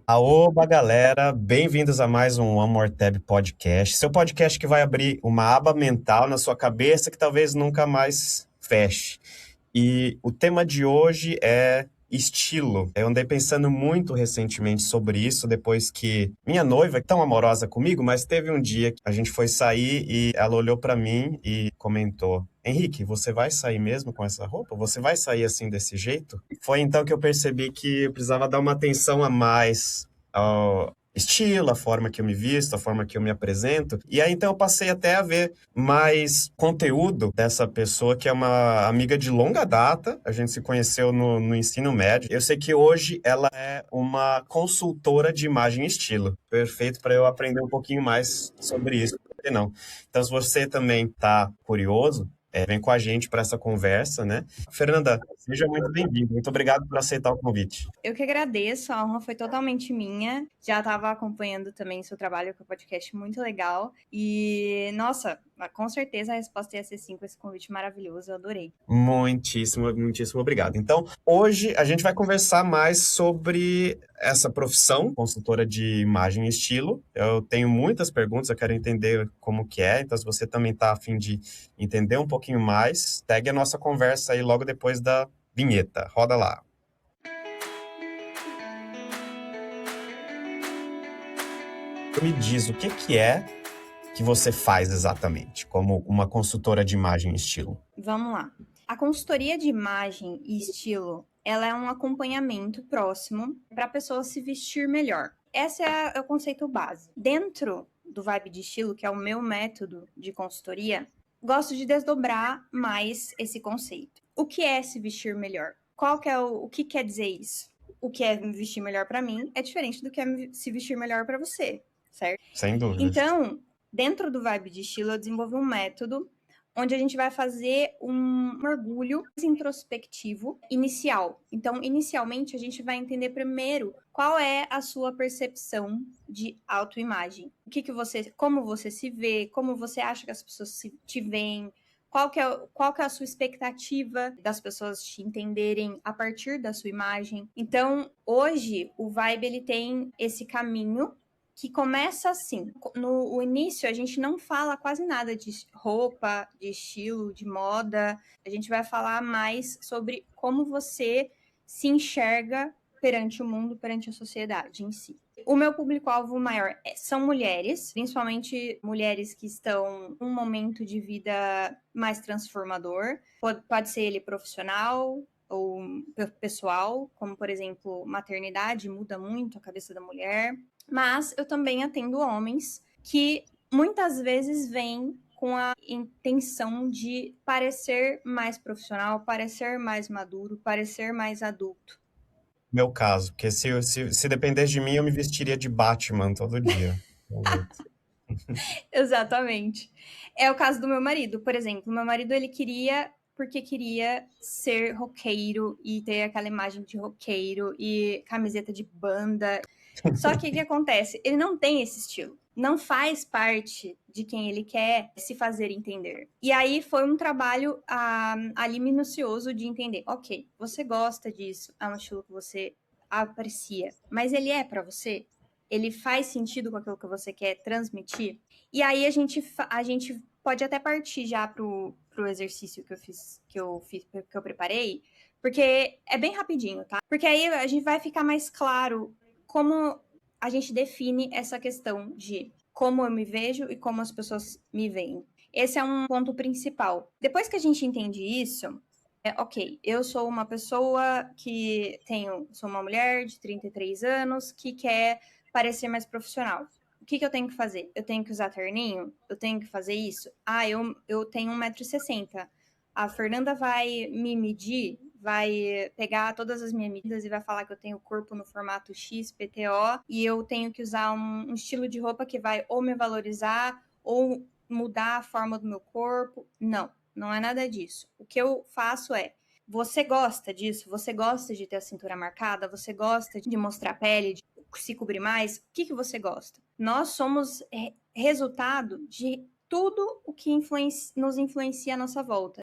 Aoba, galera, bem-vindos a mais um One More Tab Podcast. Seu podcast que vai abrir uma aba mental na sua cabeça que talvez nunca mais feche. E o tema de hoje é estilo. Eu andei pensando muito recentemente sobre isso, depois que minha noiva, é tão amorosa comigo, mas teve um dia que a gente foi sair e ela olhou pra mim e comentou: Henrique, você vai sair mesmo com essa roupa? Você vai sair assim desse jeito? Foi então que eu percebi que eu precisava dar uma atenção a mais ao estilo, a forma que eu me visto, a forma que eu me apresento. E aí então eu passei até a ver mais conteúdo dessa pessoa que é uma amiga de longa data. A gente se conheceu no ensino médio. Eu sei que hoje ela é uma consultora de imagem e estilo. Perfeito para eu aprender um pouquinho mais sobre isso. Por que não? Então, se você também está curioso, vem com a gente para essa conversa, né? Fernanda, seja muito bem-vinda. Muito obrigado por aceitar o convite. Eu que agradeço, a honra foi totalmente minha. Já estava acompanhando também seu trabalho com o podcast, muito legal. E, nossa, com certeza a resposta ia ser sim com esse convite maravilhoso, eu adorei. Muitíssimo, muitíssimo obrigado. Então, hoje a gente vai conversar mais sobre essa profissão, consultora de imagem e estilo. Eu tenho muitas perguntas, eu quero entender como que é, então se você também está a fim de entender um pouquinho mais, segue a nossa conversa aí logo depois da vinheta. Roda lá. Me diz o que é que você faz exatamente, como uma consultora de imagem e estilo. Vamos lá. A consultoria de imagem e estilo, ela é um acompanhamento próximo para a pessoa se vestir melhor. Esse é o conceito base. Dentro do Vibe de Estilo, que é o meu método de consultoria, gosto de desdobrar mais esse conceito. O que é se vestir melhor? Qual que é o que quer dizer isso? O que é me vestir melhor para mim é diferente do que é se vestir melhor para você, certo? Sem dúvidas. Então, dentro do Vibe de Estilo, eu desenvolvi um método onde a gente vai fazer um mergulho introspectivo inicial. Então, inicialmente, a gente vai entender primeiro qual é a sua percepção de autoimagem. Como você se vê, como você acha que as pessoas te veem, qual que é a sua expectativa das pessoas te entenderem a partir da sua imagem. Então, hoje, o Vibe ele tem esse caminho que começa assim. No início, a gente não fala quase nada de roupa, de estilo, de moda. A gente vai falar mais sobre como você se enxerga perante o mundo, perante a sociedade em si. O meu público-alvo maior são mulheres, principalmente mulheres que estão em um momento de vida mais transformador. Pode ser ele profissional ou pessoal, como, por exemplo, maternidade, muda muito a cabeça da mulher. Mas eu também atendo homens que muitas vezes vêm com a intenção de parecer mais profissional, parecer mais maduro, parecer mais adulto. Meu caso, porque se dependesse de mim, eu me vestiria de Batman todo dia. Exatamente. É o caso do meu marido, por exemplo. Meu marido, ele queria ser roqueiro e ter aquela imagem de roqueiro e camiseta de banda. Só que o que acontece? Ele não tem esse estilo. Não faz parte de quem ele quer se fazer entender. E aí foi um trabalho ali minucioso de entender. Ok, você gosta disso, é um estilo que você aprecia, mas ele é para você? Ele faz sentido com aquilo que você quer transmitir? E aí a gente pode até partir já pro exercício que eu preparei, porque é bem rapidinho, tá? Porque aí a gente vai ficar mais claro como a gente define essa questão de como eu me vejo e como as pessoas me veem. Esse é um ponto principal. Depois que a gente entende isso, ok, eu sou uma pessoa sou uma mulher de 33 anos que quer parecer mais profissional. O que eu tenho que fazer? Eu tenho que usar terninho? Eu tenho que fazer isso? Eu tenho 1,60 m. A Fernanda vai me medir, vai pegar todas as minhas medidas e vai falar que eu tenho corpo no formato X, PTO, e eu tenho que usar um estilo de roupa que vai ou me valorizar ou mudar a forma do meu corpo. Não, não é nada disso. O que eu faço é, você gosta disso? Você gosta de ter a cintura marcada? Você gosta de mostrar a pele, de se cobrir mais? O que você gosta? Nós somos resultado de tudo o que nos influencia à nossa volta.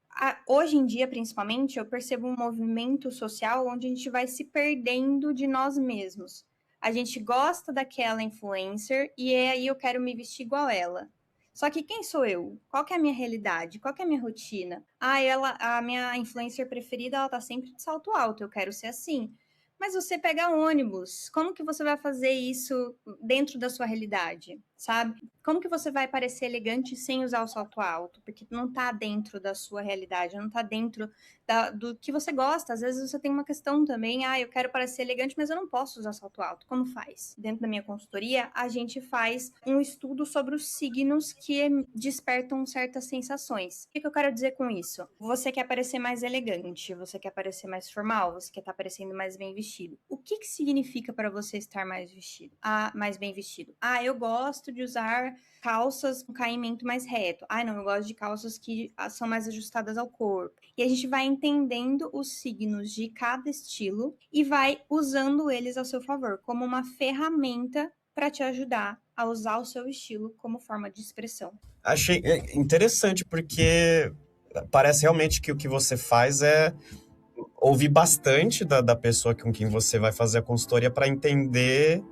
Hoje em dia, principalmente, eu percebo um movimento social onde a gente vai se perdendo de nós mesmos. A gente gosta daquela influencer e aí eu quero me vestir igual ela. Só que quem sou eu? Qual que é a minha realidade? Qual que é a minha rotina? A minha influencer preferida, ela tá sempre de salto alto, eu quero ser assim. Mas você pega ônibus, como que você vai fazer isso dentro da sua realidade, sabe? Como que você vai parecer elegante sem usar o salto alto? Porque não tá dentro da sua realidade, não tá dentro do que você gosta. Às vezes você tem uma questão também, eu quero parecer elegante, mas eu não posso usar salto alto. Como faz? Dentro da minha consultoria, a gente faz um estudo sobre os signos que despertam certas sensações. O que eu quero dizer com isso? Você quer parecer mais elegante, você quer parecer mais formal, você quer estar parecendo mais bem vestido. O que significa para você estar mais vestido? Mais bem vestido. Eu gosto de usar calças com caimento mais reto. Não, eu gosto de calças que são mais ajustadas ao corpo. E a gente vai entendendo os signos de cada estilo e vai usando eles ao seu favor, como uma ferramenta para te ajudar a usar o seu estilo como forma de expressão. Achei interessante, porque parece realmente que o que você faz é ouvir bastante da pessoa com quem você vai fazer a consultoria para entender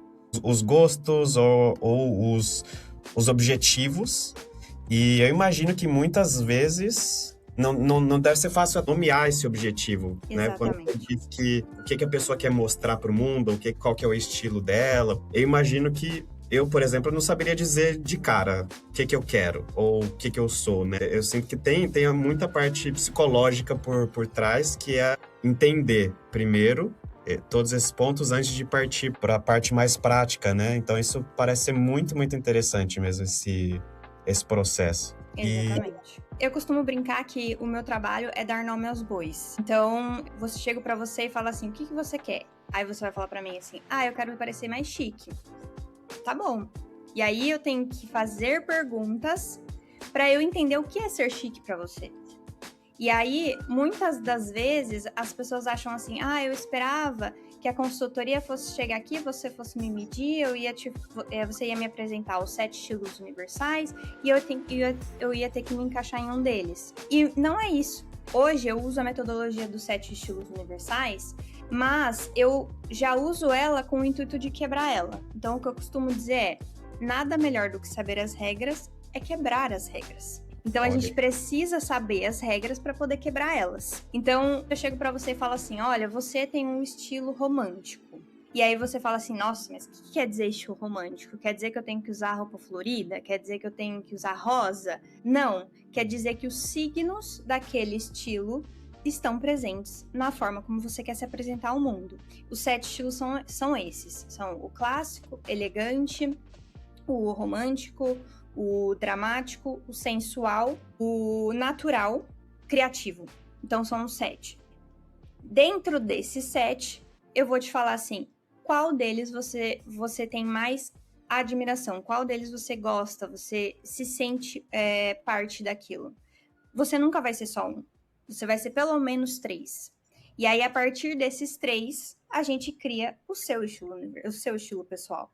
os gostos ou os objetivos. E eu imagino que muitas vezes não deve ser fácil nomear esse objetivo, né? Quando você diz o que a pessoa quer mostrar para o mundo, qual que é o estilo dela. Eu imagino que eu, por exemplo, não saberia dizer de cara o que eu quero ou o que eu sou, né? Eu sinto que tem muita parte psicológica por trás, que é entender primeiro todos esses pontos antes de partir para a parte mais prática, né? Então isso parece ser muito, muito interessante mesmo, esse processo. Exatamente. Eu costumo brincar que o meu trabalho é dar nome aos bois. Então, chego para você e falo assim, o que você quer? Aí você vai falar para mim assim, eu quero me parecer mais chique. Tá bom. E aí eu tenho que fazer perguntas para eu entender o que é ser chique para você. E aí, muitas das vezes, as pessoas acham assim, eu esperava que a consultoria fosse chegar aqui, você fosse me medir, você ia me apresentar os 7 estilos universais e eu ia ter que me encaixar em um deles. E não é isso. Hoje eu uso a metodologia dos 7 estilos universais, mas eu já uso ela com o intuito de quebrar ela. Então, o que eu costumo dizer é, nada melhor do que saber as regras é quebrar as regras. Então, a gente precisa saber as regras para poder quebrar elas. Então, eu chego para você e falo assim, olha, você tem um estilo romântico. E aí você fala assim, nossa, mas o que quer dizer estilo romântico? Quer dizer que eu tenho que usar roupa florida? Quer dizer que eu tenho que usar rosa? Não, quer dizer que os signos daquele estilo estão presentes na forma como você quer se apresentar ao mundo. Os 7 estilos são esses. São o clássico, elegante, o romântico, o dramático, o sensual, o natural, criativo. Então, são os 7. Dentro desses 7, eu vou te falar assim, qual deles você tem mais admiração? Qual deles você gosta? Você se sente parte daquilo? Você nunca vai ser só um. Você vai ser pelo menos 3. E aí, a partir desses 3, a gente cria o seu estilo pessoal.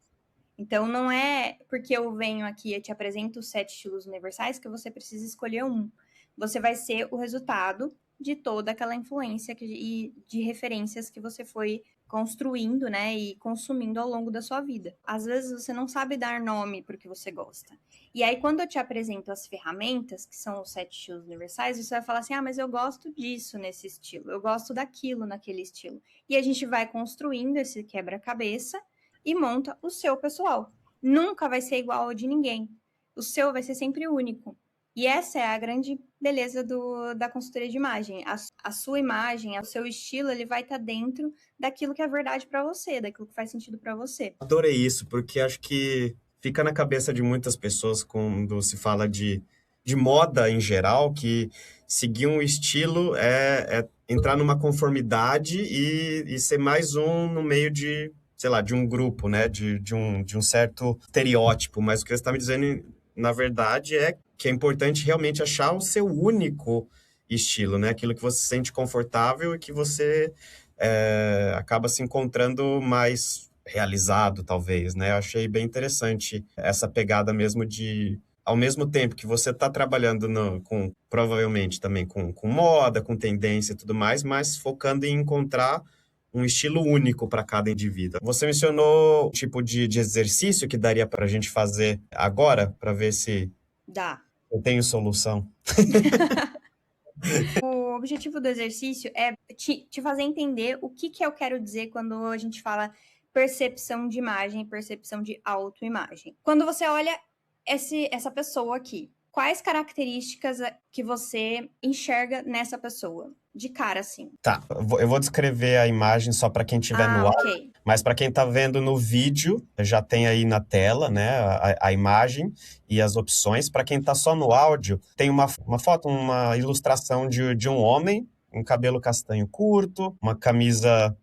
Então, não é porque eu venho aqui e te apresento os 7 estilos universais que você precisa escolher um. Você vai ser o resultado de toda aquela influência e de referências que você foi construindo, né, e consumindo ao longo da sua vida. Às vezes você não sabe dar nome para o que você gosta. E aí, quando eu te apresento as ferramentas, que são os 7 estilos universais, você vai falar assim, mas eu gosto disso nesse estilo, eu gosto daquilo naquele estilo. E a gente vai construindo esse quebra-cabeça e monta o seu pessoal. Nunca vai ser igual ao de ninguém. O seu vai ser sempre único. E essa é a grande beleza da consultoria de imagem. A sua imagem, o seu estilo, ele vai estar dentro daquilo que é verdade para você, daquilo que faz sentido para você. Adorei isso, porque acho que fica na cabeça de muitas pessoas quando se fala de moda em geral, que seguir um estilo é entrar numa conformidade e ser mais um no meio de, sei lá, de um grupo, né? De um certo estereótipo. Mas o que você está me dizendo, na verdade, é que é importante realmente achar o seu único estilo, né? Aquilo que você se sente confortável e que você acaba se encontrando mais realizado, talvez, né? Eu achei bem interessante essa pegada mesmo de, ao mesmo tempo que você está trabalhando provavelmente também com moda, com tendência e tudo mais, mas focando em encontrar um estilo único para cada indivíduo. Você mencionou o tipo de exercício que daria para a gente fazer agora, para ver se Dá. eu tenho solução. O objetivo do exercício é te fazer entender o que eu quero dizer quando a gente fala percepção de imagem, percepção de autoimagem. Quando você olha essa pessoa aqui, quais características que você enxerga nessa pessoa? De cara, assim. Tá, eu vou descrever a imagem só para quem estiver no áudio, Ok. mas para quem está vendo no vídeo, já tem aí na tela, né, a imagem e as opções. Para quem está só no áudio, tem uma foto, uma ilustração de um homem, um cabelo castanho curto, uma camisa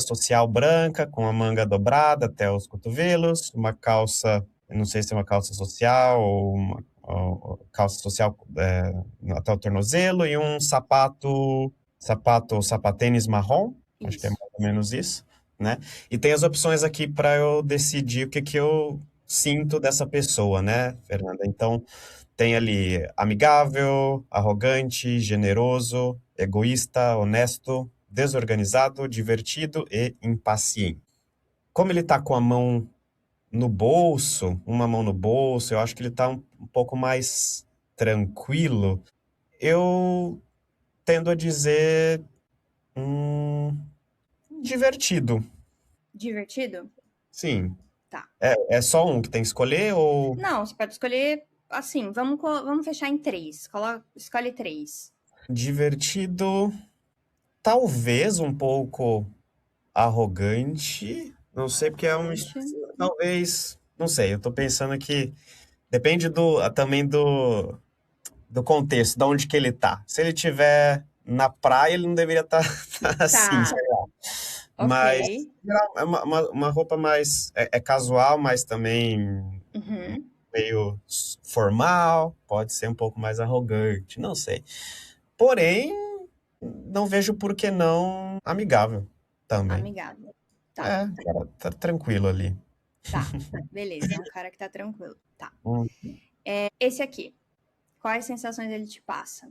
social branca com a manga dobrada até os cotovelos, uma calça, eu não sei se é uma calça social ou uma calça social até o tornozelo e um sapato ou sapatênis marrom, acho que é Isso. mais ou menos isso, né? E tem as opções aqui para eu decidir o que que eu sinto dessa pessoa, né, Fernanda? Então, tem ali amigável, arrogante, generoso, egoísta, honesto, desorganizado, divertido e impaciente. Como ele tá com a mão no bolso, uma mão no bolso, eu acho que ele tá um pouco mais tranquilo. Eu tendo a dizer divertido. Divertido? Sim. Tá. É só um que tem que escolher ou Não, você pode escolher assim. Vamos fechar em três. Escolhe três. divertido, talvez um pouco arrogante. Não sei porque é um Arrogante. talvez, não sei, eu tô pensando que depende também do contexto, de onde que ele tá. Se ele tiver na praia, ele não deveria estar assim, Tá. sei lá. Ok. Mas é uma roupa mais é casual, mas também Uhum. meio formal, pode ser um pouco mais arrogante, não sei. Porém, não vejo por que não amigável também. Amigável. Tá. É, cara, tá tranquilo ali. Tá. Beleza. É um cara que tá tranquilo. Tá. Hum. Esse aqui. Quais sensações ele te passa?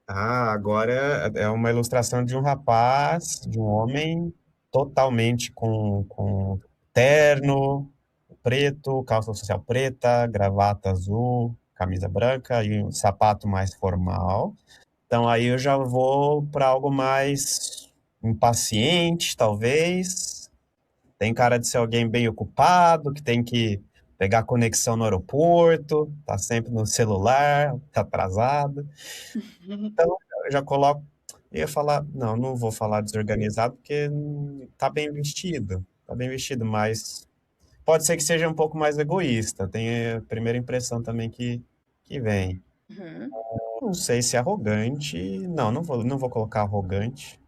Agora é uma ilustração de um rapaz, de um homem totalmente com terno preto, calça social preta, gravata azul, camisa branca e um sapato mais formal. Então aí eu já vou para algo mais impaciente, talvez. Tem cara de ser alguém bem ocupado, que tem que pegar conexão no aeroporto, tá sempre no celular, tá atrasado. Eu já coloco. Eu ia falar, não vou falar desorganizado, porque tá bem vestido. Tá bem vestido, mas pode ser que seja um pouco mais egoísta. Tem a primeira impressão também que vem. Uhum. Não sei se é arrogante. Não vou colocar arrogante.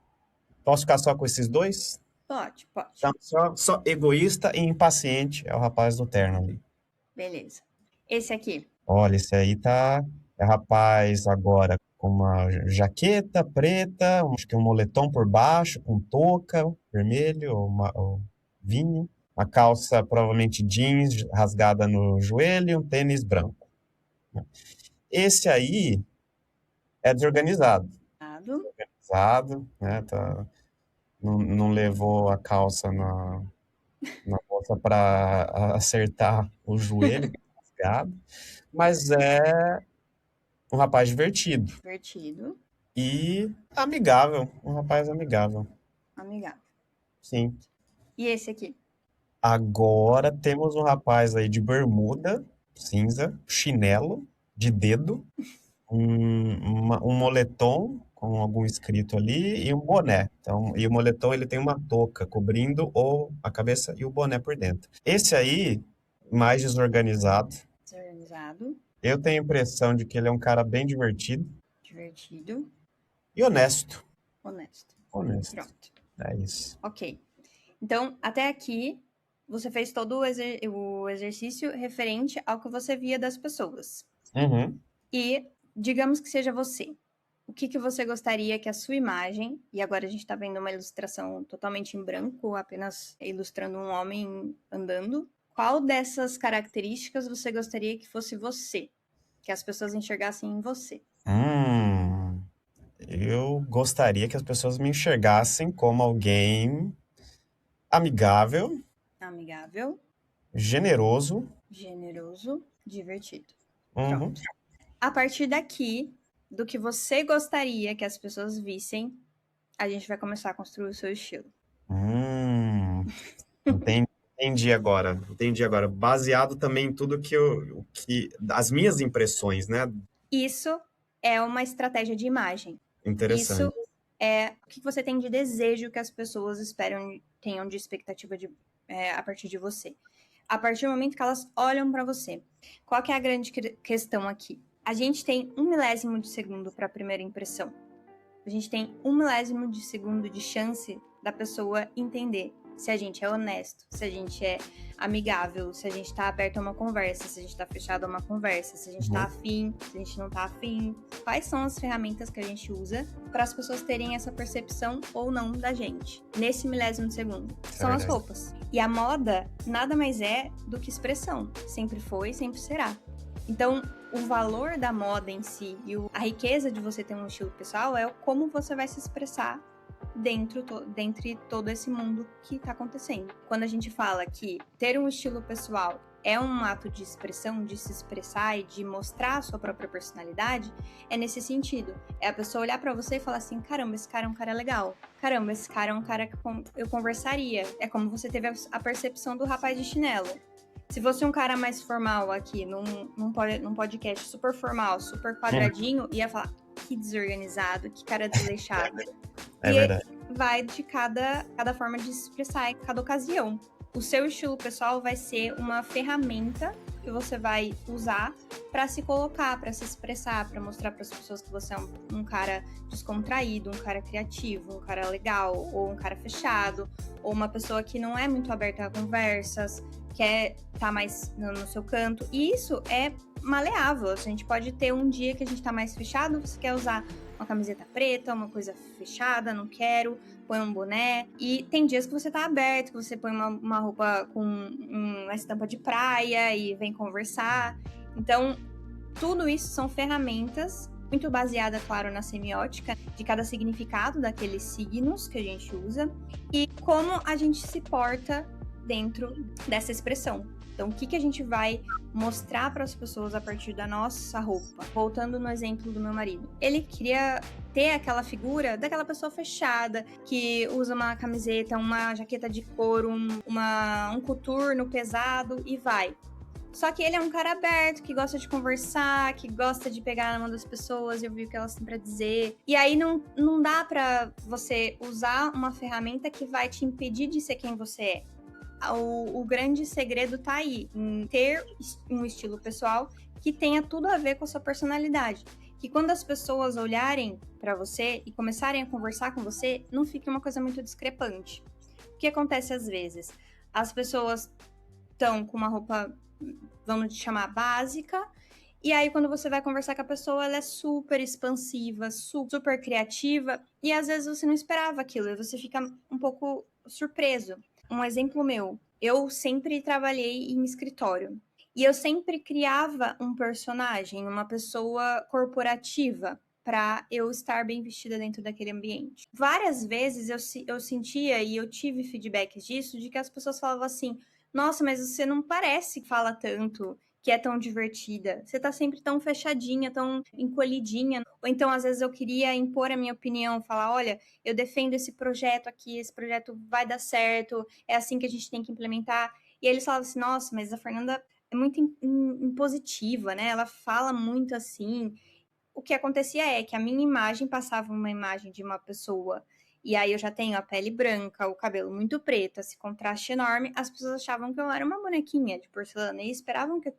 Posso ficar só com esses dois? Pode, pode. Então, só egoísta e impaciente é o rapaz do terno ali. Beleza. Esse aqui. Olha, esse aí tá. É rapaz agora com uma jaqueta preta, acho que um moletom por baixo, com touca vermelho ou vinho, uma calça provavelmente jeans rasgada no joelho e um tênis branco. Esse aí é desorganizado. Dado. Desorganizado, né? Não levou a calça na bolsa para acertar o joelho, rasgado, mas é um rapaz divertido Divertido. e amigável, um rapaz amigável, Amigável. sim. E esse aqui? Agora temos um rapaz aí de bermuda cinza, chinelo de dedo, um moletom com algum escrito ali e um boné. Então, e o moletom ele tem uma touca cobrindo a cabeça e o boné por dentro. Esse aí, mais desorganizado, Desorganizado. eu tenho a impressão de que ele é um cara bem divertido Divertido. e honesto. Honesto. Honesto. Pronto. É isso. Ok. Então, até aqui, você fez todo o exercício referente ao que você via das pessoas. Uhum. E, digamos que seja você. O que você gostaria que a sua imagem, e agora a gente está vendo uma ilustração totalmente em branco, apenas ilustrando um homem andando. Qual dessas características você gostaria que fosse você? Que as pessoas enxergassem em você? Hum. Eu gostaria que as pessoas me enxergassem como alguém amigável, Amigável, generoso. generoso, divertido. Uhum. Pronto. A partir daqui, do que você gostaria que as pessoas vissem, a gente vai começar a construir o seu estilo. Entendi agora. Entendi agora. Baseado também em tudo as minhas impressões, né? Isso é uma estratégia de imagem. Isso Interessante. é o que você tem de desejo que as pessoas esperam, tenham de expectativa a partir de você. A partir do momento que elas olham para você. Qual que é a grande questão aqui? A gente tem 1 milésimo de segundo para a primeira impressão. A gente tem 1 milésimo de segundo de chance da pessoa entender se a gente é honesto, se a gente é amigável, se a gente tá aberto a uma conversa, se a gente tá fechado a uma conversa, se a gente tá afim, se a gente não tá afim. Quais são as ferramentas que a gente usa para as pessoas terem essa percepção ou não da gente? Nesse milésimo de segundo. São as roupas. E a moda nada mais é do que expressão. Sempre foi, sempre será. Então, o valor da moda em si e a riqueza de você ter um estilo pessoal é como você vai se expressar dentre todo esse mundo que está acontecendo. Quando a gente fala que ter um estilo pessoal é um ato de expressão, de se expressar e de mostrar a sua própria personalidade, é nesse sentido. É a pessoa olhar para você e falar assim, caramba, esse cara é um cara legal. Caramba, esse cara é um cara que eu conversaria. É como você teve a percepção do rapaz de chinelo. Se fosse um cara mais formal aqui, num podcast super formal, super quadradinho, ia falar, que desorganizado, que cara desleixado. É e verdade. vai de cada forma de se expressar em cada ocasião. O seu estilo pessoal vai ser uma ferramenta que você vai usar para se colocar, para se expressar, para mostrar para as pessoas que você é um cara descontraído, um cara criativo, um cara legal, ou um cara fechado, ou uma pessoa que não é muito aberta a conversas, quer estar mais no seu canto. E isso é maleável. A gente pode ter um dia que a gente tá mais fechado, você quer usar uma camiseta preta, uma coisa fechada, não quero, põe um boné. E tem dias que você tá aberto, que você põe uma roupa com uma estampa de praia e vem conversar. Então, tudo isso são ferramentas muito baseada, claro, na semiótica de cada significado daqueles signos que a gente usa e como a gente se porta dentro dessa expressão. Então, o que a gente vai mostrar para as pessoas a partir da nossa roupa? Voltando no exemplo do meu marido. Ele queria ter aquela figura daquela pessoa fechada, que usa uma camiseta, uma jaqueta de couro, um coturno pesado e vai. Só que ele é um cara aberto, que gosta de conversar, que gosta de pegar na mão das pessoas e ouvir o que elas têm pra dizer. E aí não dá pra você usar uma ferramenta que vai te impedir de ser quem você é. O grande segredo tá aí, em ter um estilo pessoal que tenha tudo a ver com a sua personalidade. Que quando as pessoas olharem para você e começarem a conversar com você, não fique uma coisa muito discrepante. O que acontece às vezes? As pessoas estão com uma roupa, vamos chamar, básica, e aí quando você vai conversar com a pessoa, ela é super expansiva, super criativa, e às vezes você não esperava aquilo, e você fica um pouco surpreso. Um exemplo meu, eu sempre trabalhei em escritório. E eu sempre criava um personagem, uma pessoa corporativa, para eu estar bem vestida dentro daquele ambiente. Várias vezes eu sentia, e eu tive feedbacks disso, de que as pessoas falavam assim, nossa, mas você não parece que fala tanto, que é tão divertida. Você tá sempre tão fechadinha, tão encolhidinha. Ou então, às vezes, eu queria impor a minha opinião, falar, olha, eu defendo esse projeto aqui, esse projeto vai dar certo, é assim que a gente tem que implementar. E aí eles falavam assim, nossa, mas a Fernanda é muito impositiva, né? Ela fala muito assim. O que acontecia é que a minha imagem passava uma imagem de uma pessoa, e aí eu já tenho a pele branca, o cabelo muito preto, esse contraste enorme, as pessoas achavam que eu era uma bonequinha de porcelana e esperavam que eu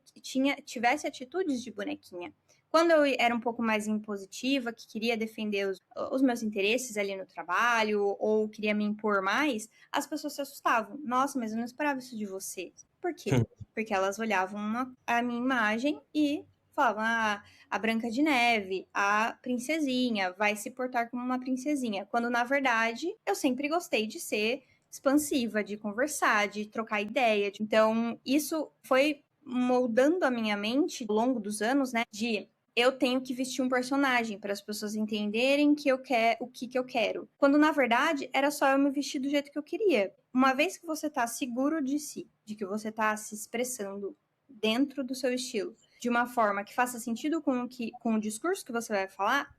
tivesse atitudes de bonequinha. Quando eu era um pouco mais impositiva, que queria defender os meus interesses ali no trabalho, ou queria me impor mais, as pessoas se assustavam. Nossa, mas eu não esperava isso de você. Por quê? Porque elas olhavam a minha imagem e falavam, a Branca de Neve, a princesinha, vai se portar como uma princesinha. Quando, na verdade, eu sempre gostei de ser expansiva, de conversar, de trocar ideia. Então, isso foi moldando a minha mente ao longo dos anos, né? De eu tenho que vestir um personagem para as pessoas entenderem que eu quero, o que eu quero. Quando, na verdade, era só eu me vestir do jeito que eu queria. Uma vez que você tá seguro de si, de que você tá se expressando dentro do seu estilo, de uma forma que faça sentido com o discurso que você vai falar,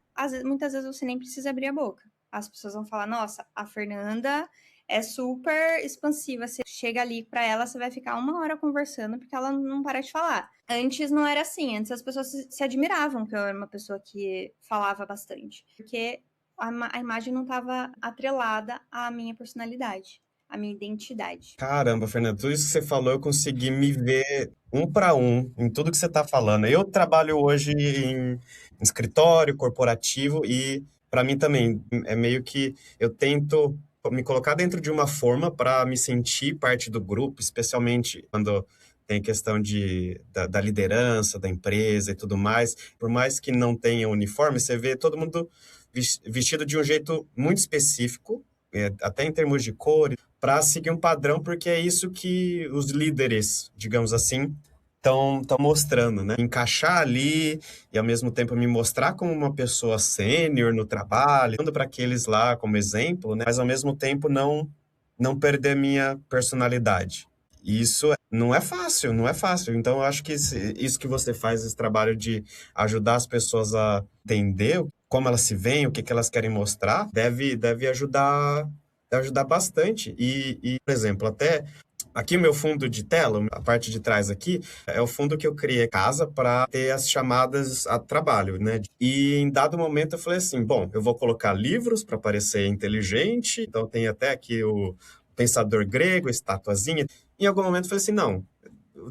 muitas vezes você nem precisa abrir a boca. As pessoas vão falar, nossa, a Fernanda é super expansiva. Você chega ali pra ela, você vai ficar 1 hora conversando, porque ela não para de falar. Antes não era assim. Antes as pessoas se admiravam que eu era uma pessoa que falava bastante. Porque a imagem não estava atrelada à minha personalidade, à minha identidade. Caramba, Fernando, tudo isso que você falou, eu consegui me ver um para um em tudo que você está falando. Eu trabalho hoje em escritório corporativo e, para mim também, é meio que eu tento me colocar dentro de uma forma para me sentir parte do grupo, especialmente quando tem questão da liderança da empresa e tudo mais. Por mais que não tenha uniforme, você vê todo mundo vestido de um jeito muito específico, até em termos de cor, para seguir um padrão, porque é isso que os líderes, digamos assim, estão mostrando, né? Encaixar ali e, ao mesmo tempo, me mostrar como uma pessoa sênior no trabalho, dando para aqueles lá como exemplo, né? Mas, ao mesmo tempo, não perder minha personalidade. E isso não é fácil, não é fácil. Então, eu acho que isso que você faz, esse trabalho de ajudar as pessoas a entender como elas se veem, o que que elas querem mostrar, deve ajudar bastante. Por exemplo, até aqui o meu fundo de tela, a parte de trás aqui, é o fundo que eu criei em casa para ter as chamadas a trabalho, né? E em dado momento eu falei assim, bom, eu vou colocar livros para parecer inteligente, então tem até aqui o pensador grego, a estatuazinha. Em algum momento eu falei assim, não,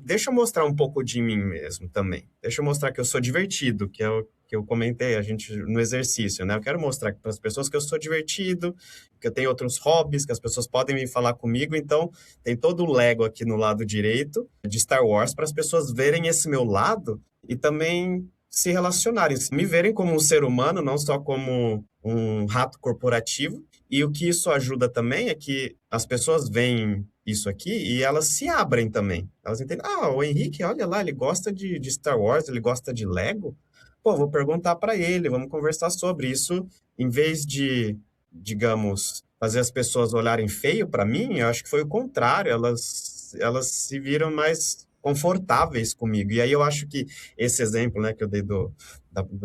deixa eu mostrar um pouco de mim mesmo também. Deixa eu mostrar que eu sou divertido, que é o que eu comentei a gente no exercício, né? Eu quero mostrar para as pessoas que eu sou divertido, que eu tenho outros hobbies, que as pessoas podem vir falar comigo. Então, tem todo o Lego aqui no lado direito de Star Wars para as pessoas verem esse meu lado e também se relacionarem, me verem como um ser humano, não só como um rato corporativo. E o que isso ajuda também é que as pessoas veem isso aqui e elas se abrem também. Elas entendem, o Henrique, olha lá, ele gosta de Star Wars, ele gosta de Lego. Pô, vou perguntar para ele, vamos conversar sobre isso. Em vez de, digamos, fazer as pessoas olharem feio para mim, eu acho que foi o contrário, elas se viram mais confortáveis comigo. E aí eu acho que esse exemplo, né, que eu dei do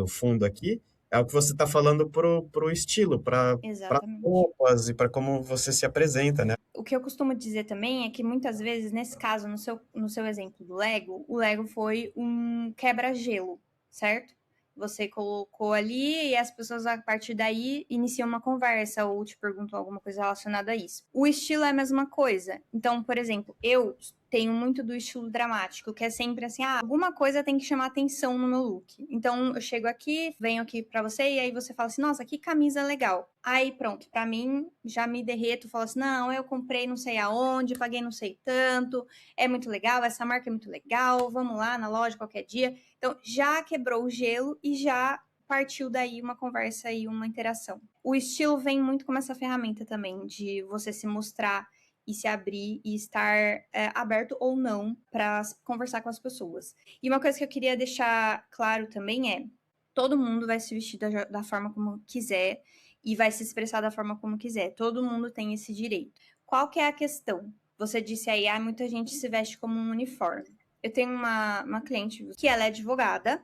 fundo aqui, é o que você está falando pro estilo, para Exatamente. roupas e para como você se apresenta, né? O que eu costumo dizer também é que muitas vezes, nesse caso, no seu exemplo do Lego, o Lego foi um quebra-gelo, certo? Você colocou ali e as pessoas, a partir daí, iniciam uma conversa ou te perguntam alguma coisa relacionada a isso. O estilo é a mesma coisa. Então, por exemplo, eu tenho muito do estilo dramático, que é sempre assim, alguma coisa tem que chamar atenção no meu look. Então, eu chego aqui, venho aqui pra você, e aí você fala assim, nossa, que camisa legal. Aí, pronto, pra mim, já me derreto, falo assim, não, eu comprei não sei aonde, paguei não sei tanto, é muito legal, essa marca é muito legal, vamos lá na loja qualquer dia. Então, já quebrou o gelo e já partiu daí uma conversa e uma interação. O estilo vem muito como essa ferramenta também, de você se mostrar e se abrir e estar aberto ou não para conversar com as pessoas. E uma coisa que eu queria deixar claro também é: todo mundo vai se vestir da forma como quiser e vai se expressar da forma como quiser. Todo mundo tem esse direito. Qual que é a questão? Você disse aí, muita gente se veste como um uniforme. Eu tenho uma cliente que ela é advogada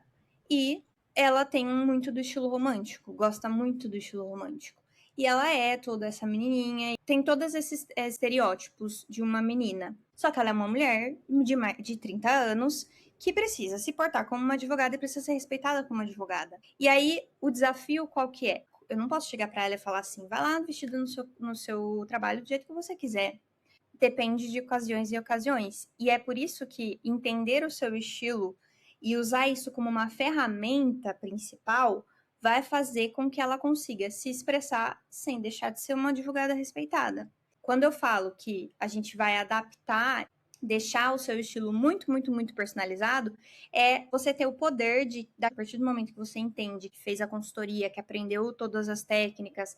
e ela tem muito do estilo romântico, gosta muito do estilo romântico. E ela é toda essa menininha, tem todos esses estereótipos de uma menina. Só que ela é uma mulher de 30 anos que precisa se portar como uma advogada e precisa ser respeitada como uma advogada. E aí, o desafio qual que é? Eu não posso chegar para ela e falar assim, vai lá vestido no seu trabalho do jeito que você quiser. Depende de ocasiões e ocasiões. E é por isso que entender o seu estilo e usar isso como uma ferramenta principal vai fazer com que ela consiga se expressar sem deixar de ser uma advogada respeitada. Quando eu falo que a gente vai adaptar, deixar o seu estilo muito, muito, muito personalizado, é você ter o poder de, a partir do momento que você entende, que fez a consultoria, que aprendeu todas as técnicas,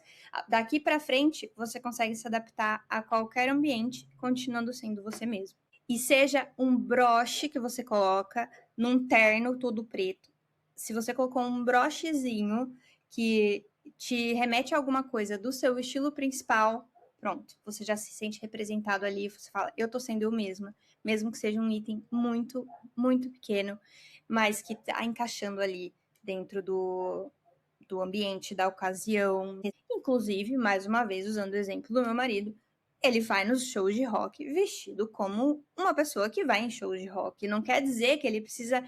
daqui para frente você consegue se adaptar a qualquer ambiente, continuando sendo você mesmo. E seja um broche que você coloca num terno todo preto, Se você colocou um brochezinho que te remete a alguma coisa do seu estilo principal, pronto, você já se sente representado ali, você fala, eu tô sendo eu mesmo que seja um item muito, muito pequeno, mas que tá encaixando ali dentro do ambiente, da ocasião. Inclusive, mais uma vez, usando o exemplo do meu marido, ele vai nos shows de rock vestido como uma pessoa que vai em shows de rock. Não quer dizer que ele precisa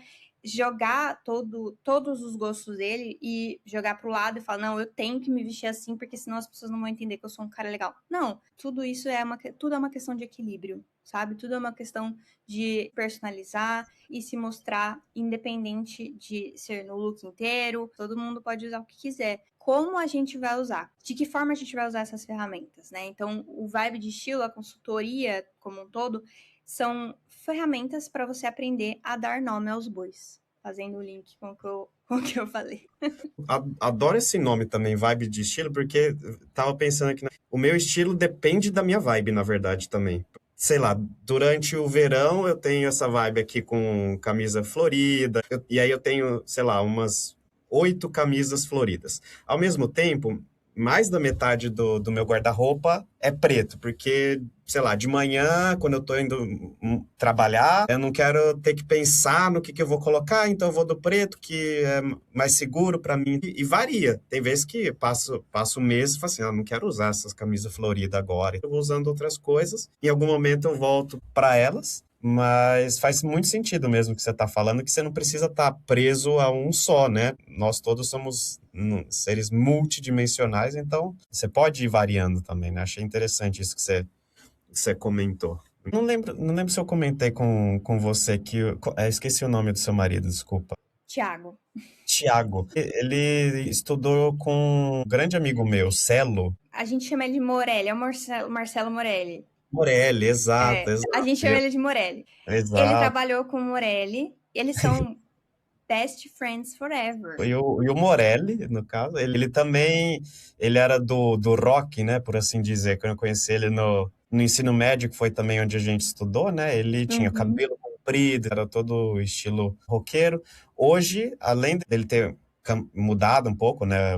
jogar todos os gostos dele e jogar pro lado e falar, não, eu tenho que me vestir assim, porque senão as pessoas não vão entender que eu sou um cara legal. Não, tudo isso tudo é uma questão de equilíbrio, sabe? Tudo é uma questão de personalizar e se mostrar independente de ser no look inteiro. Todo mundo pode usar o que quiser. Como a gente vai usar? De que forma a gente vai usar essas ferramentas, né? Então, o Vibe de Estilo, a consultoria como um todo, são ferramentas para você aprender a dar nome aos bois. Fazendo o link com o que eu falei. Adoro esse nome também, vibe de estilo, porque tava pensando aqui, o meu estilo depende da minha vibe, na verdade, também. Sei lá, durante o verão eu tenho essa vibe aqui com camisa florida, e aí eu tenho, sei lá, umas 8 camisas floridas. Ao mesmo tempo, mais da metade do meu guarda-roupa é preto, porque, sei lá, de manhã, quando eu tô indo trabalhar, eu não quero ter que pensar no que eu vou colocar, então eu vou do preto, que é mais seguro para mim. E varia. Tem vezes que passo um mês e falo assim, não quero usar essas camisas floridas agora. Eu vou usando outras coisas. Em algum momento eu volto para elas. Mas faz muito sentido mesmo que você está falando, que você não precisa estar preso a um só, né? Nós todos somos seres multidimensionais, então você pode ir variando também, né? Achei interessante isso que você comentou. Não lembro se eu comentei com você que... esqueci o nome do seu marido, desculpa. Tiago. Tiago. Ele estudou com um grande amigo meu, Celo. A gente chama ele de Morelli, é o Marcelo Morelli. Morelli, exato, A exato. gente chama ele de Morelli. Ele Exato. trabalhou com o Morelli, eles são best friends forever. E o Morelli, no caso, ele também, ele era do rock, né, por assim dizer, quando eu conheci ele no ensino médio, que foi também onde a gente estudou, né, ele tinha cabelo comprido, era todo estilo roqueiro. Hoje, além dele ter mudado um pouco, né,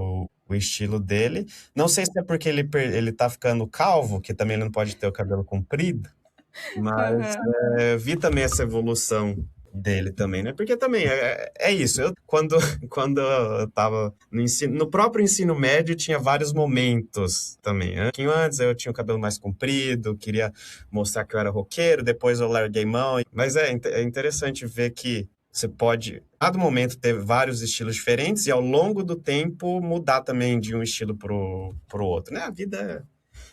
o estilo dele, não sei se é porque ele tá ficando calvo, que também ele não pode ter o cabelo comprido, mas vi também essa evolução dele também, né? Porque também é isso. Quando eu tava no próprio ensino médio, tinha vários momentos também, né? Um pouquinho antes eu tinha o cabelo mais comprido, queria mostrar que eu era roqueiro, depois eu larguei mão. Mas é interessante ver que você pode, a cada momento, ter vários estilos diferentes e ao longo do tempo mudar também de um estilo pro outro, né?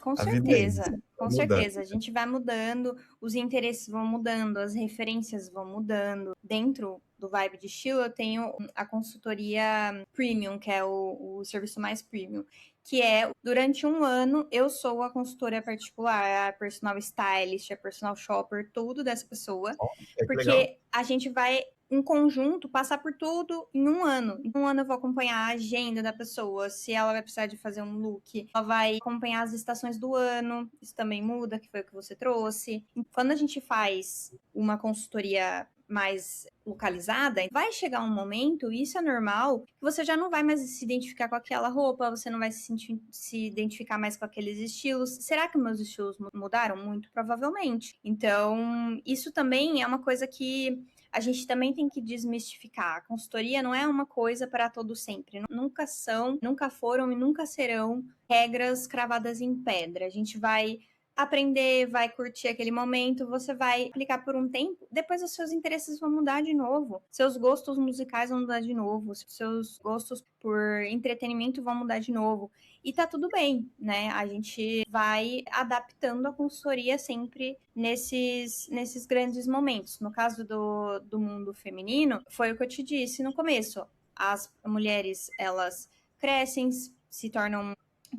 Com A vida é isso, certeza, vai com mudando. certeza. A gente vai mudando, os interesses vão mudando, as referências vão mudando. Dentro do Vibe de Estilo, eu tenho a consultoria premium, que é o serviço mais premium, que é, durante um ano, eu sou a consultora particular, a personal stylist, a personal shopper, tudo dessa pessoa, É que legal. porque a gente vai em conjunto, passar por tudo em um ano. Em um ano eu vou acompanhar a agenda da pessoa, se ela vai precisar de fazer um look, ela vai acompanhar as estações do ano, isso também muda, que foi o que você trouxe. Quando a gente faz uma consultoria mais localizada, vai chegar um momento, e isso é normal, que você já não vai mais se identificar com aquela roupa, você não vai se identificar mais com aqueles estilos. Será que meus estilos mudaram muito? Provavelmente. Então, isso também é uma coisa que a gente também tem que desmistificar. A consultoria não é uma coisa para todo sempre. Nunca são, nunca foram e nunca serão regras cravadas em pedra. A gente vai aprender, vai curtir aquele momento, você vai aplicar por um tempo, depois os seus interesses vão mudar de novo, seus gostos musicais vão mudar de novo, seus gostos por entretenimento vão mudar de novo. E tá tudo bem, né? A gente vai adaptando a consultoria sempre nesses grandes momentos. No caso do mundo feminino, foi o que eu te disse no começo. As mulheres, elas crescem, se tornam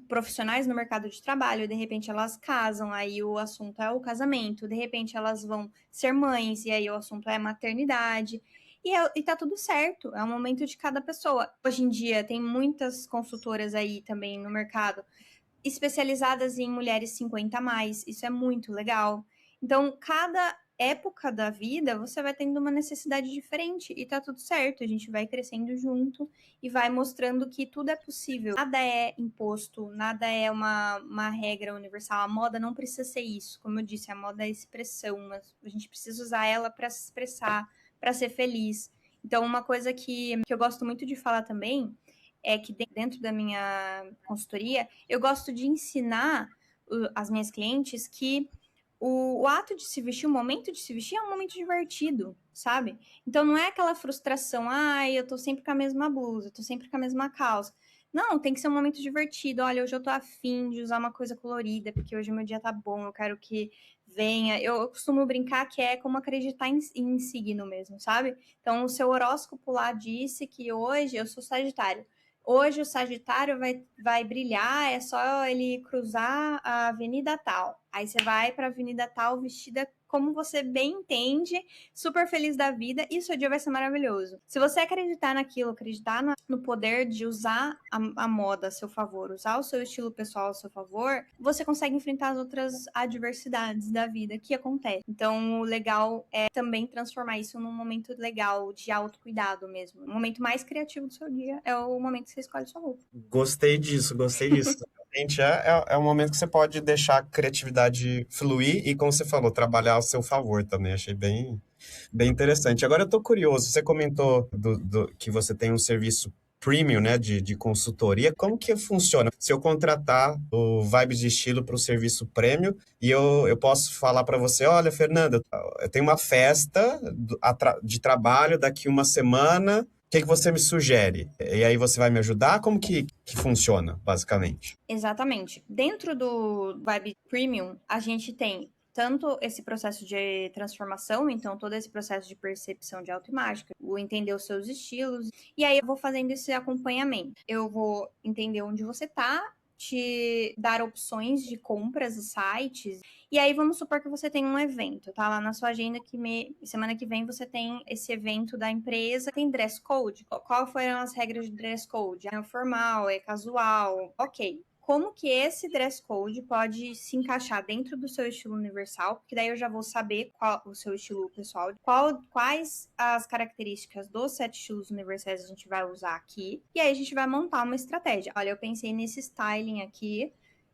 profissionais no mercado de trabalho, de repente elas casam, aí o assunto é o casamento, de repente elas vão ser mães, e aí o assunto é maternidade, e tá tudo certo, é um momento de cada pessoa. Hoje em dia tem muitas consultoras aí também no mercado, especializadas em mulheres 50 a mais, isso é muito legal. Então, cada época da vida, você vai tendo uma necessidade diferente e tá tudo certo. A gente vai crescendo junto e vai mostrando que tudo é possível. Nada é imposto, nada é uma regra universal. A moda não precisa ser isso. Como eu disse, a moda é expressão, mas a gente precisa usar ela para se expressar, para ser feliz. Então, uma coisa que eu gosto muito de falar também é que dentro da minha consultoria, eu gosto de ensinar as minhas clientes que o ato de se vestir, o momento de se vestir é um momento divertido, sabe? Então não é aquela frustração, ai, eu tô sempre com a mesma blusa, eu tô sempre com a mesma calça. Não, tem que ser um momento divertido. Olha, hoje eu tô afim de usar uma coisa colorida, porque hoje o meu dia tá bom, eu quero que venha. Eu costumo brincar que é como acreditar em signo mesmo, sabe? Então o seu horóscopo lá disse que hoje eu sou Sagitário. Hoje o Sagitário vai brilhar, é só ele cruzar a Avenida Tal. Aí você vai para a Avenida Tal vestida como você bem entende, super feliz da vida, e o seu dia vai ser maravilhoso. Se você acreditar naquilo, acreditar no poder de usar a moda a seu favor, usar o seu estilo pessoal a seu favor, você consegue enfrentar as outras adversidades da vida que acontecem. Então, o legal é também transformar isso num momento legal de autocuidado mesmo. O momento mais criativo do seu dia é o momento que você escolhe sua roupa. Gostei disso, gostei disso. Realmente é um momento que você pode deixar a criatividade fluir e, como você falou, trabalhar ao seu favor também. Achei bem interessante. Agora eu estou curioso, você comentou que você tem um serviço premium, né, de consultoria. Como que funciona? Se eu contratar o Vibes de Estilo para o serviço premium e eu posso falar para você, olha, Fernanda, eu tenho uma festa de trabalho daqui uma semana, o que você me sugere? E aí você vai me ajudar? Como que funciona, basicamente? Exatamente. Dentro do Vibe Premium, a gente tem tanto esse processo de transformação, então todo esse processo de percepção de autoimagem, o entender os seus estilos, e aí eu vou fazendo esse acompanhamento. Eu vou entender onde você tá, te dar opções de compras e sites, e aí vamos supor que você tem um evento, tá lá na sua agenda que semana que vem você tem esse evento da empresa, tem dress code? Qual foram as regras de dress code? É formal, é casual? Ok. Como que esse dress code pode se encaixar dentro do seu estilo universal, porque daí eu já vou saber qual o seu estilo pessoal, quais as características dos 7 estilos universais a gente vai usar aqui, e aí a gente vai montar uma estratégia. Olha, eu pensei nesse styling aqui,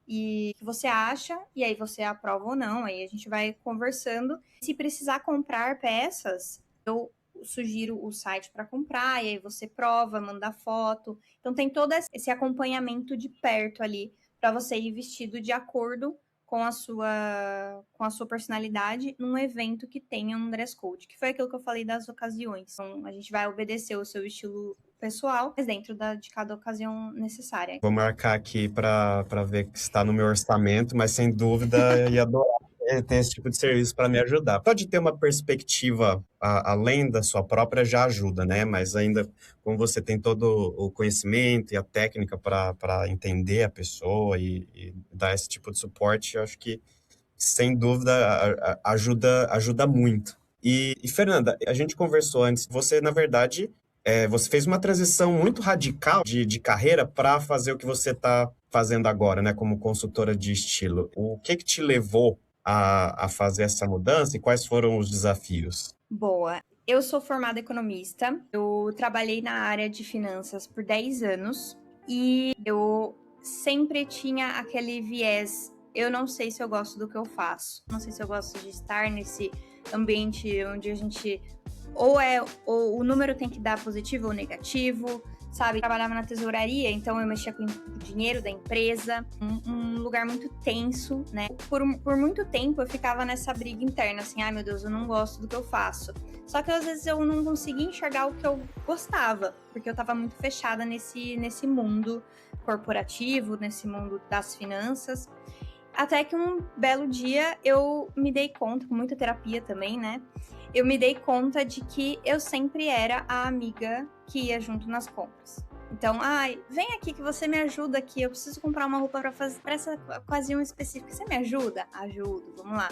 e o que você acha, e aí você aprova ou não, aí a gente vai conversando. Se precisar comprar peças, eu sugiro o site para comprar, e aí você prova, manda foto. Então tem todo esse acompanhamento de perto ali para você ir vestido de acordo com a sua personalidade num evento que tenha um dress code, que foi aquilo que eu falei das ocasiões. Então a gente vai obedecer o seu estilo pessoal, mas dentro de cada ocasião necessária. Vou marcar aqui para ver que está no meu orçamento, mas sem dúvida ia adorar ter esse tipo de serviço para me ajudar. Pode ter uma perspectiva além da sua própria, já ajuda, né? Mas ainda, como você tem todo o conhecimento e a técnica para entender a pessoa e dar esse tipo de suporte, eu acho que, sem dúvida, ajuda muito. E, Fernanda, a gente conversou antes, você, na verdade, você fez uma transição muito radical de carreira para fazer o que você está fazendo agora, né, como consultora de estilo. O que te levou a fazer essa mudança e quais foram os desafios? Boa. Eu sou formada economista, eu trabalhei na área de finanças por 10 anos e eu sempre tinha aquele viés. Eu não sei se eu gosto do que eu faço, não sei se eu gosto de estar nesse ambiente onde a gente ou o número tem que dar positivo ou negativo, sabe? Eu trabalhava na tesouraria, então eu mexia com o dinheiro da empresa, um lugar muito tenso, né? Por muito tempo eu ficava nessa briga interna, assim, ai meu Deus, eu não gosto do que eu faço. Só que às vezes eu não conseguia enxergar o que eu gostava, porque eu tava muito fechada nesse mundo corporativo, nesse mundo das finanças. Até que um belo dia eu me dei conta, com muita terapia também, né? Eu me dei conta de que eu sempre era a amiga que ia junto nas compras. Então, ai, vem aqui que você me ajuda aqui. Eu preciso comprar uma roupa para essa ocasião específica. Você me ajuda? Ajudo, vamos lá.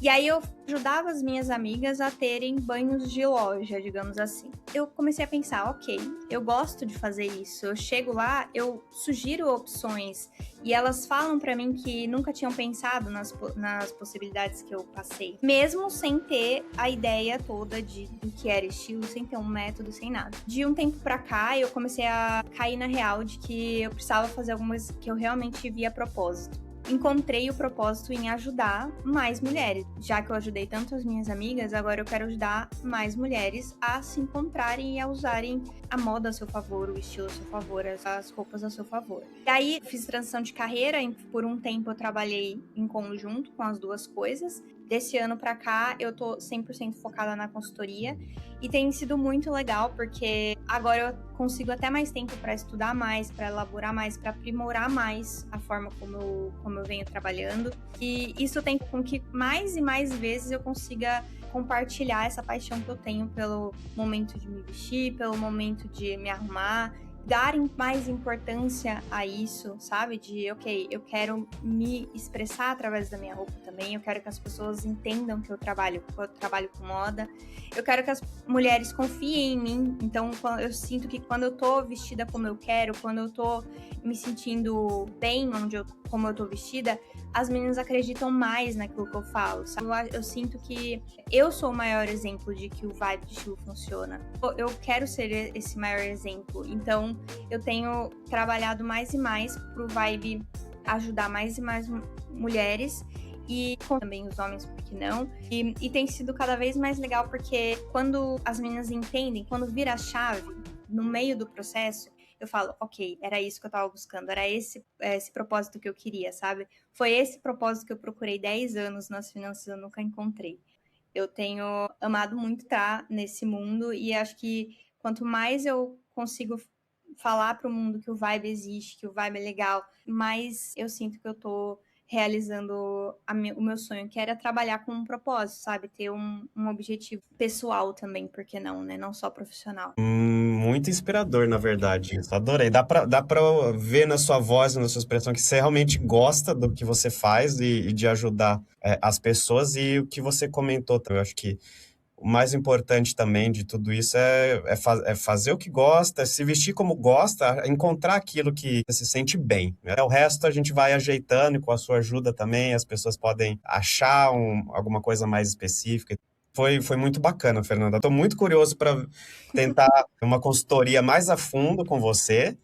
E aí eu ajudava as minhas amigas a terem banhos de loja, digamos assim. Eu comecei a pensar, ok, eu gosto de fazer isso. Eu chego lá, eu sugiro opções e elas falam pra mim que nunca tinham pensado nas possibilidades que eu passei. Mesmo sem ter a ideia toda do que era estilo, sem ter um método, sem nada. De um tempo pra cá, eu comecei a cair na real de que eu precisava fazer algumas que eu realmente via propósito. Encontrei o propósito em ajudar mais mulheres. Já que eu ajudei tanto as minhas amigas, agora eu quero ajudar mais mulheres a se encontrarem e a usarem a moda a seu favor, o estilo a seu favor, as roupas a seu favor. E aí, fiz transição de carreira, por um tempo eu trabalhei em conjunto com as duas coisas. Desse ano pra cá, eu tô 100% focada na consultoria e tem sido muito legal porque agora eu consigo até mais tempo para estudar mais, para elaborar mais, para aprimorar mais a forma como eu venho trabalhando. E isso tem com que mais e mais vezes eu consiga compartilhar essa paixão que eu tenho pelo momento de me vestir, pelo momento de me arrumar, dar mais importância a isso, sabe? De, ok, eu quero me expressar através da minha roupa também, eu quero que as pessoas entendam que eu trabalho com moda, eu quero que as mulheres confiem em mim, então eu sinto que quando eu tô vestida como eu quero, quando eu tô me sentindo bem como eu tô vestida, as meninas acreditam mais naquilo que eu falo, sabe? Eu sinto que eu sou o maior exemplo de que o vibe de estilo funciona. Eu quero ser esse maior exemplo, então eu tenho trabalhado mais e mais pro vibe ajudar mais e mais mulheres e também os homens, por que não? E tem sido cada vez mais legal porque quando as meninas entendem, quando vira a chave no meio do processo, eu falo, ok, era isso que eu tava buscando, era esse propósito que eu queria, sabe? Foi esse propósito que eu procurei 10 anos nas finanças, eu nunca encontrei. Eu tenho amado muito estar nesse mundo e acho que quanto mais eu consigo falar pro mundo que o vibe existe, que o vibe é legal, mais eu sinto que eu tô realizando o meu sonho, que era trabalhar com um propósito, sabe? Ter um objetivo pessoal também, por que não, né? Não só profissional. Muito inspirador, na verdade. Isso, adorei. Dá pra ver na sua voz, na sua expressão, que você realmente gosta do que você faz e de ajudar as pessoas. E o que você comentou também, eu acho que o mais importante também de tudo isso é fazer o que gosta, se vestir como gosta, encontrar aquilo que se sente bem, né? O resto a gente vai ajeitando e com a sua ajuda também as pessoas podem achar alguma coisa mais específica. Foi muito bacana, Fernanda. Estou muito curioso para tentar uma consultoria mais a fundo com você.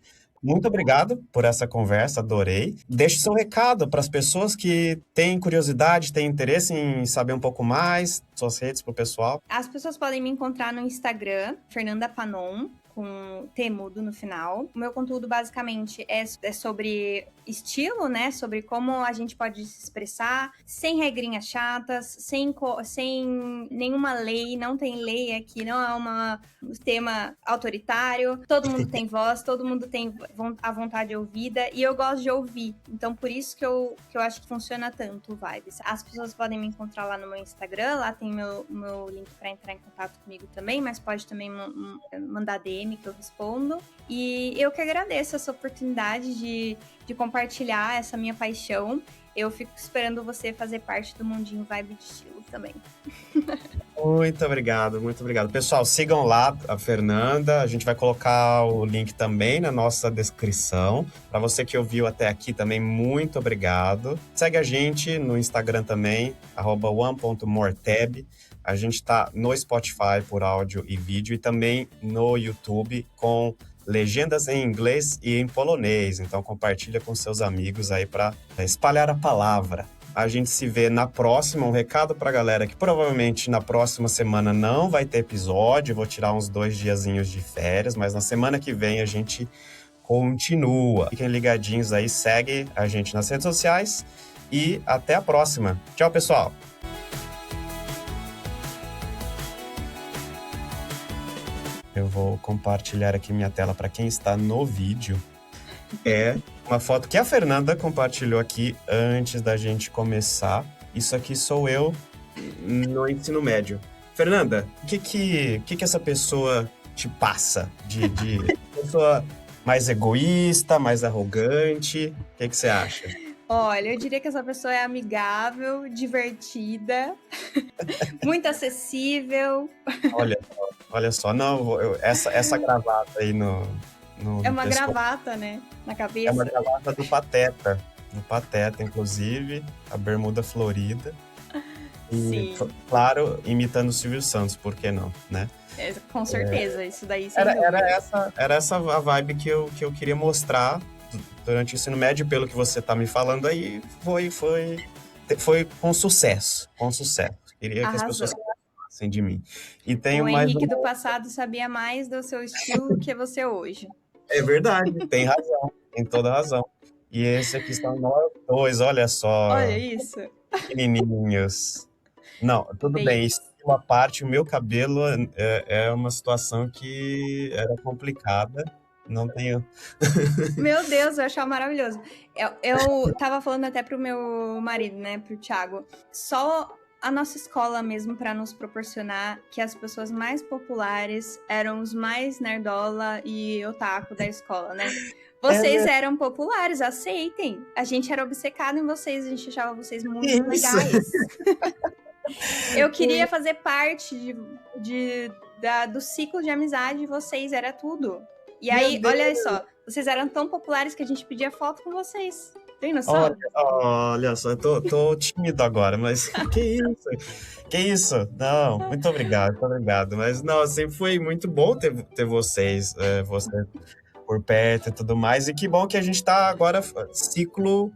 Muito obrigado por essa conversa, adorei. Deixe seu recado para as pessoas que têm curiosidade, têm interesse em saber um pouco mais, suas redes para o pessoal. As pessoas podem me encontrar no Instagram, Fernanda Panon, com T mudo no final. O meu conteúdo basicamente é sobre estilo, né? Sobre como a gente pode se expressar, sem regrinhas chatas, sem nenhuma lei, não tem lei aqui, não é um tema autoritário. Todo mundo tem voz, todo mundo tem a vontade ouvida e eu gosto de ouvir. Então, por isso que eu acho que funciona tanto o Vibes. As pessoas podem me encontrar lá no meu Instagram, lá tem meu link para entrar em contato comigo também, mas pode também mandar DM que eu respondo. E eu que agradeço essa oportunidade de compartilhar essa minha paixão. Eu fico esperando você fazer parte do mundinho Vibe de Estilo também. Muito obrigado, muito obrigado. Pessoal, sigam lá a Fernanda. A gente vai colocar o link também na nossa descrição. Para você que ouviu até aqui também, muito obrigado. Segue a gente no Instagram também, @one.morteb. A gente está no Spotify por áudio e vídeo e também no YouTube com legendas em inglês e em polonês. Então compartilha com seus amigos aí para espalhar a palavra. A gente se vê na próxima. Um recado pra galera que provavelmente na próxima semana não vai ter episódio. Vou tirar uns 2 diazinhos de férias, mas na semana que vem a gente continua. Fiquem ligadinhos aí, segue a gente nas redes sociais e até a próxima. Tchau, pessoal! Eu vou compartilhar aqui minha tela para quem está no vídeo. É uma foto que a Fernanda compartilhou aqui antes da gente começar. Isso aqui sou eu no ensino médio. Fernanda, o que essa pessoa te passa de pessoa mais egoísta, mais arrogante? O que você acha? Olha, eu diria que essa pessoa é amigável, divertida, muito acessível. Olha só, não, essa gravata aí É no uma pescoço gravata, né? Na é uma cabeça. gravata do Pateta, inclusive, a bermuda florida. E, Sim, claro, imitando o Silvio Santos, por que não, né? com certeza. Isso daí, sem dúvidas. Era essa a vibe que eu queria mostrar durante o ensino médio, pelo que você tá me falando aí, foi com sucesso, com sucesso. Queria que as pessoas Arrasou. falassem de mim. E tenho O mais Henrique uma... do passado sabia mais do seu estilo do que você hoje. É verdade, tem razão, tem toda razão. E esse aqui são nós dois, olha Olha só, isso. pequenininhos. Não, tudo bem, Babies. estilo à parte, o meu cabelo é uma situação que era complicada. Não tenho. Meu Deus, eu achava maravilhoso. Eu tava falando até pro meu marido, né, pro Thiago. Só a nossa escola mesmo para nos proporcionar que as pessoas mais populares eram os mais nerdola e otaku da escola, né? Vocês eram populares, aceitem. A gente era obcecado em vocês, a gente achava vocês muito Isso. legais. Eu queria fazer parte do ciclo de amizade de vocês, era tudo. E Meu aí, Deus. olha só, vocês eram tão populares que a gente pedia foto com vocês. Tem noção? Olha só, eu tô tímido agora, mas que isso? Que isso? Não, muito obrigado, muito obrigado. Mas não, sempre foi muito bom ter vocês, você por perto e tudo mais. E que bom que a gente tá agora ciclo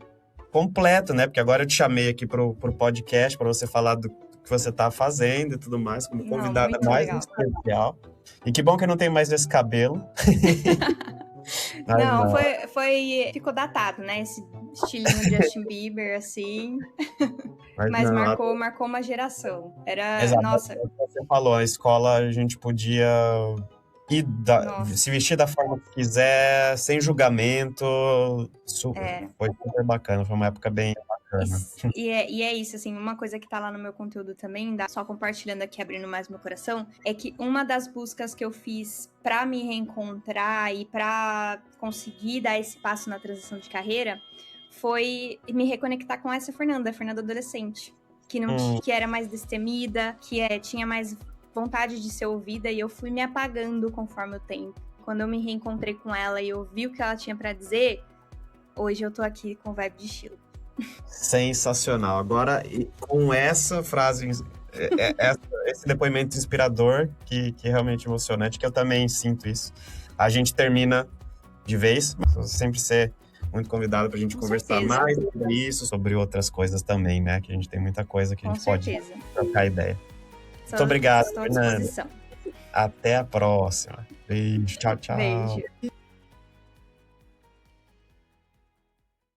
completo, né? Porque agora eu te chamei aqui pro podcast para você falar do que você tá fazendo e tudo mais, como Não, convidada muito mais legal. especial. E que bom que eu não tenho mais esse cabelo. Mas Não, ficou datado, né? Esse estilinho Justin Bieber, assim. Mas não, marcou uma geração. Era, exato, nossa, você falou, a escola a gente podia nossa. se vestir da forma que quiser, sem julgamento. Foi super bacana, foi uma época bem bacana. E é isso, assim, uma coisa que tá lá no meu conteúdo também, só compartilhando aqui, abrindo mais meu coração, é que uma das buscas que eu fiz pra me reencontrar e pra conseguir dar esse passo na transição de carreira foi me reconectar com essa Fernanda, a Fernanda adolescente, que era mais destemida, que tinha mais vontade de ser ouvida, e eu fui me apagando conforme o tempo. Quando eu me reencontrei com ela e ouvi o que ela tinha pra dizer, hoje eu tô aqui com vibe de estilo. Sensacional. Agora, com essa frase, esse depoimento inspirador, que realmente emocionante, que eu também sinto isso. A gente termina de vez, mas sempre ser muito convidado para a gente Com conversar certeza. mais sobre isso, sobre outras coisas também, né? Que a gente tem muita coisa que a gente pode trocar ideia. Muito obrigado, Estou à Fernanda. disposição. Até a próxima. Beijo, tchau, tchau. Beijo.